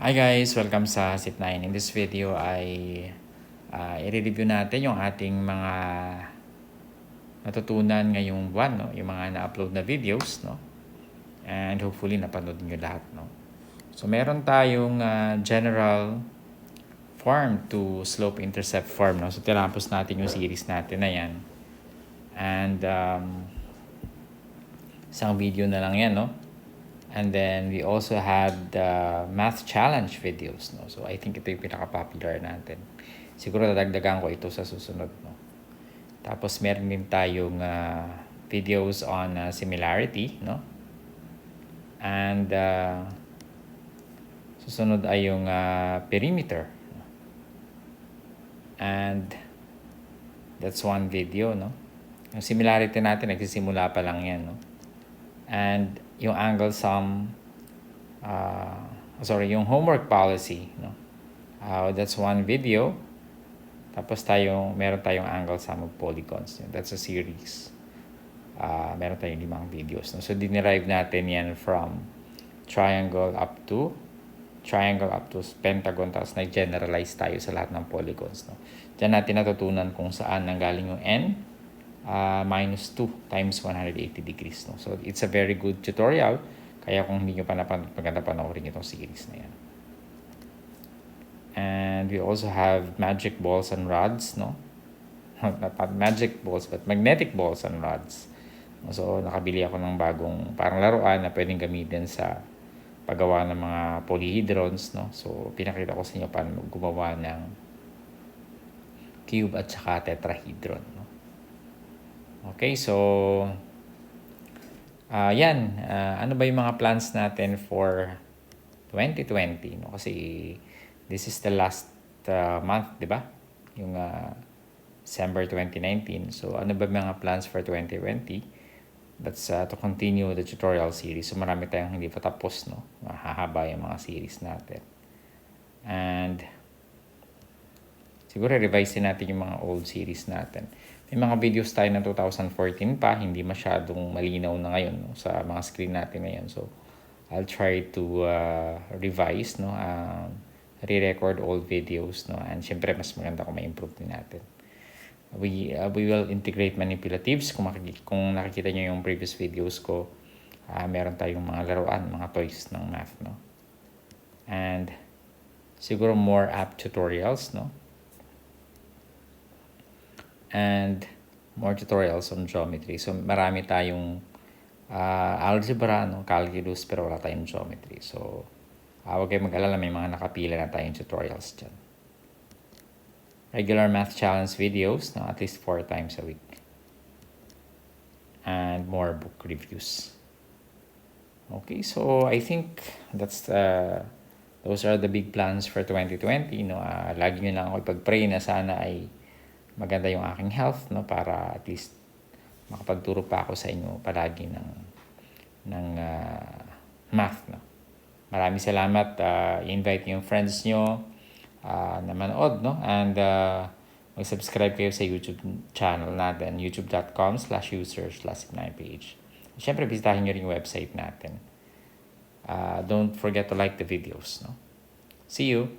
Hi guys! Welcome sa Sipnayan. In this video ay i-review natin yung ating mga natutunan ngayong buwan, no? Yung mga na-upload na videos, no? And hopefully napanood nyo lahat, no? So meron tayong general form to slope intercept form, no? So tinapos natin yung series natin na yan. And isang video na lang yan, no? And then we also had math challenge videos, no? So I think ito yung pinaka-popular natin. Siguro dadagdagan ko ito sa susunod, no? Tapos meron din tayong videos on similarity, no? And susunod ay yung perimeter. And that's one video, no? Yung similarity natin, nagsisimula pa lang yan, no? And yung angle sum, yung homework policy, no? That's one video. Tapos meron tayong angle sum of polygons. That's a series. Meron tayong 5 videos, no? So dinerive natin yan from triangle up to pentagon, tapos nag-generalize tayo sa lahat ng polygons, no? Diyan natin natutunan kung saan nanggaling yung n minus 2 times 180 degrees. No? So, it's a very good tutorial. Kaya kung hindi nyo pa maganda panoorin itong series na yan. And we also have magic balls and rods. No? Not magic balls, but magnetic balls and rods. So, nakabili ako ng bagong parang laruan na pwedeng gamitin sa paggawa ng mga polyhedrons. No? So, pinakita ko sa inyo paano gumawa ng cube at saka tetrahedron. No? Okay, so yan. Ano ba yung mga plans natin for 2020? No? Kasi this is the last month, di ba? Yung December 2019. So ano ba mga plans for 2020? That's to continue the tutorial series. So marami tayong hindi pa tapos, no? Mahahaba yung mga series natin. And siguro revise natin yung mga old series natin. May mga videos tayo ng 2014 pa, hindi masyadong malinaw na ngayon, no, sa mga screen natin ngayon. So, I'll try to revise, no, re-record old videos, no, and syempre mas maganda kung ma-improve din natin. We will integrate manipulatives. Kung nakikita nyo yung previous videos ko, meron tayong mga laruan, mga toys ng math, no. And siguro more app tutorials, no. And more tutorials on geometry. So, marami tayong algebra, no? Calculus, pero wala tayong geometry. So, huwag kayong mag-alala, may mga nakapila na tayong tutorials dyan. Regular math challenge videos, no? At least 4 times a week. And more book reviews. Okay, so I think those are the big plans for 2020. No? Lagi nyo lang ako ipag-pray na sana ay maganda yung aking health, no, para at least makapagturo pa ako sa inyo palagi ng math, no. Maraming salamat. I-invite niyo yung friends niyo na manood, no, and mag-subscribe kayo sa YouTube channel natin, youtube.com/user/Sipnayan page. Siyempre, bisitahin niyo rin yung website natin. Don't forget to like the videos, no. See you.